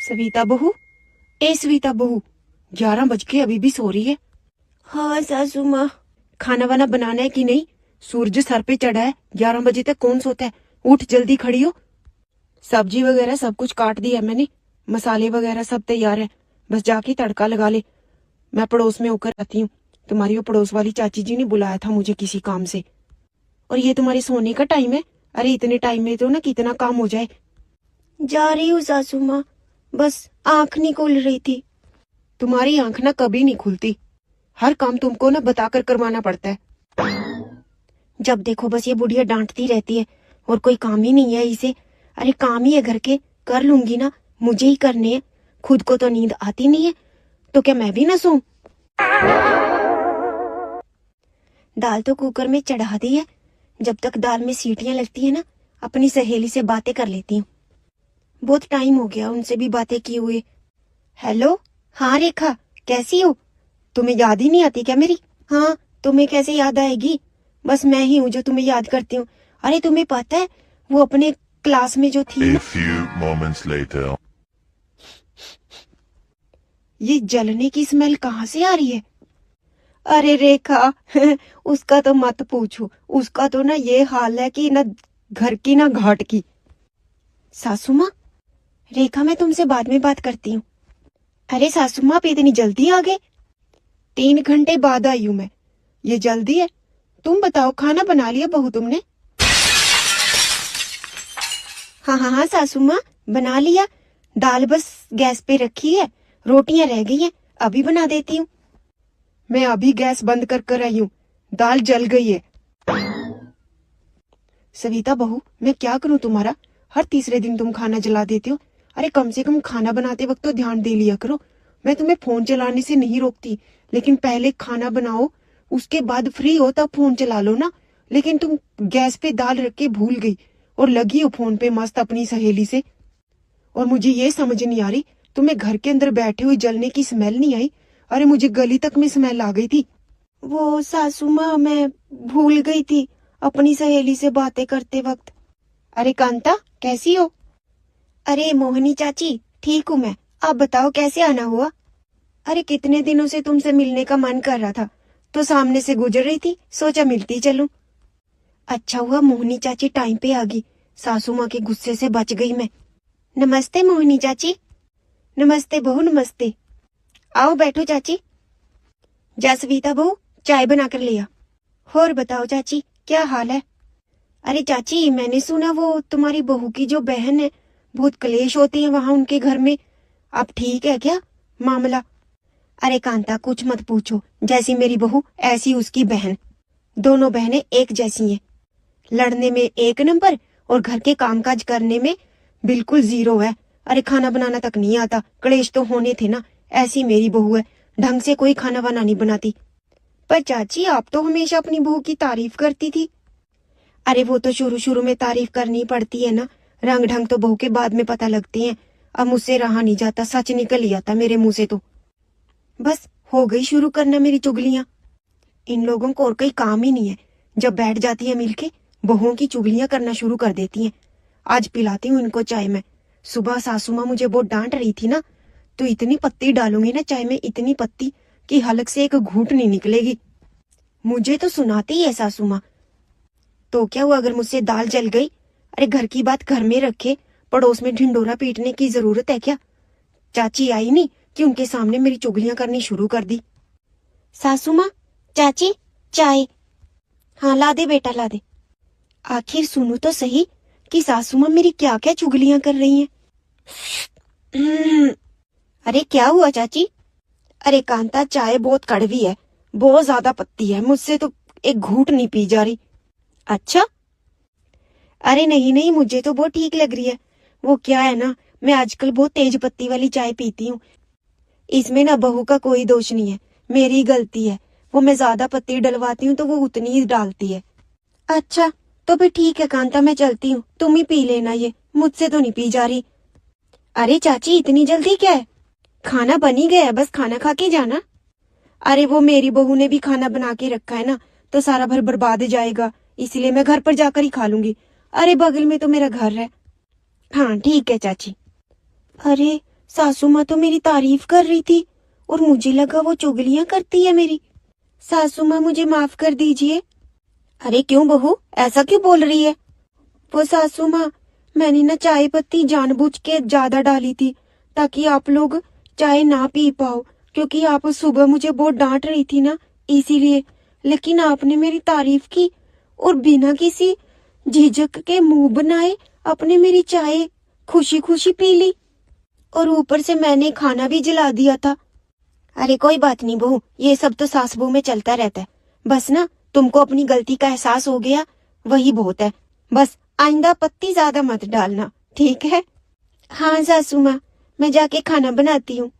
सविता बहू, ए सविता बहू, 11 बज के अभी भी सो रही है? हाँ सासू माँ। खाना वाना बनाना है कि नहीं? सूरज सर पे चढ़ा है, 11 बजे तक कौन सोता है? उठ जल्दी खड़ी हो। सब्जी वगैरह सब कुछ काट दिया है मैंने, मसाले वगैरह सब तैयार है, बस जाके तड़का लगा ले। मैं पड़ोस में होकर आती हूँ। तुम्हारी वो पड़ोस वाली चाची जी ने बुलाया था मुझे किसी काम से। और ये तुम्हारे सोने का टाइम है? अरे इतने टाइम में तो ना कितना काम हो जाए। जा रही हूँ सासू माँ, बस आंख नहीं खुल रही थी। तुम्हारी आंख ना कभी नहीं खुलती, हर काम तुमको ना बताकर करवाना पड़ता है। जब देखो बस ये बुढ़िया डांटती रहती है और कोई काम ही नहीं है इसे। अरे काम ही है घर के, कर लूंगी ना, मुझे ही करने हैं। खुद को तो नींद आती नहीं है, तो क्या मैं भी ना सोऊं? दाल तो कुकर में चढ़ा दी है। जब तक दाल में सीटियां लगती है ना, अपनी सहेली से बातें कर लेती हूँ। बहुत टाइम हो गया उनसे भी बातें किए हुए। हेलो, हाँ रेखा, कैसी हो? तुम्हें याद ही नहीं आती क्या मेरी? हाँ, तुम्हें कैसे याद आएगी, बस मैं ही हूँ जो तुम्हें याद करती हूँ। अरे तुम्हें पता है वो अपने क्लास में जो थी। A few moments later. ये जलने की स्मेल कहाँ से आ रही है? अरे रेखा उसका तो मत पूछो, उसका तो ना ये हाल है कि ना घर की ना घाट की। सासू माँ, रेखा मैं तुमसे बाद में बात करती हूँ। अरे सासू माँ, आप इतनी जल्दी आ गए? 3 घंटे बाद आई हूँ मैं, ये जल्दी है? तुम बताओ, खाना बना लिया बहू तुमने? हाँ हाँ हाँ सासू माँ, बना लिया। दाल बस गैस पे रखी है, रोटियां रह गई हैं, अभी बना देती हूँ। मैं अभी गैस बंद कर आई हूँ, दाल जल गई है। सविता बहू, मैं क्या करूँ तुम्हारा? हर तीसरे दिन तुम खाना जला देते हो। अरे कम से कम खाना बनाते वक्त तो ध्यान दे लिया करो। मैं तुम्हें फोन चलाने से नहीं रोकती, लेकिन पहले खाना बनाओ, उसके बाद फ्री हो तब फोन चला लो ना। लेकिन तुम गैस पे दाल रख के भूल गई और लगी हो फोन पे मस्त अपनी सहेली से। और मुझे ये समझ नहीं आ रही, तुम्हें घर के अंदर बैठे हुए जलने की स्मेल नहीं आई? अरे मुझे गली तक में स्मेल आ गई थी। वो सासू माँ, मैं भूल गई थी अपनी सहेली से बातें करते वक्त। अरे कांता, कैसी हो? अरे मोहनी चाची, ठीक हूँ मैं, आप बताओ कैसे आना हुआ? अरे कितने दिनों से तुमसे मिलने का मन कर रहा था, तो सामने से गुजर रही थी, सोचा मिलती चलूं। अच्छा हुआ मोहनी चाची टाइम पे आ गई, सासू माँ के गुस्से से बच गई मैं। नमस्ते मोहनी चाची। नमस्ते बहू, नमस्ते। आओ बैठो चाची। जसवीता बहू, चाय बना कर लिया। और बताओ चाची, क्या हाल है? अरे चाची, मैंने सुना वो तुम्हारी बहू की जो बहन है, बहुत क्लेश होती है वहां उनके घर में। अब ठीक है क्या मामला? अरे कांता, कुछ मत पूछो, जैसी मेरी बहू ऐसी उसकी बहन। दोनों बहनें एक जैसी हैं, लड़ने में एक नंबर और घर के कामकाज करने में बिल्कुल जीरो है। अरे खाना बनाना तक नहीं आता, क्लेश तो होने थे ना। ऐसी मेरी बहू है, ढंग से कोई खाना वाना नहीं बनाती। पर चाची, आप तो हमेशा अपनी बहू की तारीफ करती थी। अरे वो तो शुरू शुरू में तारीफ करनी पड़ती है ना, रंग ढंग तो बहू के बाद में पता लगते हैं। अब मुझसे रहा नहीं जाता, सच निकल ही आता मेरे मुंह से तो। बस हो गई शुरू करना मेरी चुगलियां। इन लोगों को और कोई काम ही नहीं है, जब बैठ जाती है मिलके बहुओं की चुगलियां करना शुरू कर देती हैं। आज पिलाती हूँ इनको चाय में। सुबह सासू माँ मुझे बहुत डांट रही थी ना, तो इतनी पत्ती डालूंगी ना चाय में, इतनी पत्ती कि हलक से एक घूंट नहीं निकलेगी। मुझे तो सुनाती है सासू माँ। तो क्या हुआ अगर मुझसे दाल जल गई? अरे घर की बात घर में रखे, पड़ोस में ढिंडोरा पीटने की जरूरत है क्या? चाची आई नहीं कि उनके सामने मेरी चुगलियां करनी शुरू कर दी। सासू माँ, चाची, चाय। हाँ ला दे बेटा, ला दे। आखिर सुनू तो सही कि सासू माँ मेरी क्या क्या चुगलियां कर रही हैं। अरे क्या हुआ चाची? अरे कांता, चाय बहुत कड़वी है, बहुत ज्यादा पत्ती है, मुझसे तो एक घूंट नहीं पी जा रही। अच्छा? अरे नहीं नहीं, मुझे तो बहुत ठीक लग रही है। वो क्या है ना, मैं आजकल बहुत तेज पत्ती वाली चाय पीती हूँ। इसमें ना बहू का कोई दोष नहीं है, मेरी गलती है। वो मैं ज्यादा पत्ती डलवाती हूँ तो वो उतनी ही डालती है। अच्छा, तो फिर ठीक है कांता, मैं चलती हूँ, तुम ही पी लेना, ये मुझसे तो नहीं पी जा रही। अरे चाची, इतनी जल्दी क्या है? खाना बन ही गया है, बस खाना खा के जाना। अरे वो मेरी बहू ने भी खाना बना के रखा है ना, तो सारा भर बर्बाद जाएगा, इसलिए मैं घर पर जाकर ही खा लूंगी। अरे बगल में तो मेरा घर है। हाँ ठीक है चाची। अरे सासू माँ तो मेरी तारीफ कर रही थी और मुझे लगा वो चुगलियां करती है मेरी। सासू माँ मुझे माफ कर दीजिए। अरे क्यों बहू, ऐसा क्यों बोल रही है? वो सासू माँ, मैंने ना चाय पत्ती जानबूझ के ज्यादा डाली थी ताकि आप लोग चाय ना पी पाओ, क्योंकि आप सुबह मुझे बहुत डांट रही थी ना, इसीलिए। लेकिन आपने मेरी तारीफ की और बिना किसी झिझक के मुंह बनाए आपने मेरी चाय खुशी खुशी पी ली, और ऊपर से मैंने खाना भी जला दिया था। अरे कोई बात नहीं बहू, ये सब तो सास बहू में चलता रहता है। बस ना तुमको अपनी गलती का एहसास हो गया, वही बहुत है। बस आइंदा पत्ती ज्यादा मत डालना, ठीक है? हाँ सासू माँ, मैं जाके खाना बनाती हूँ।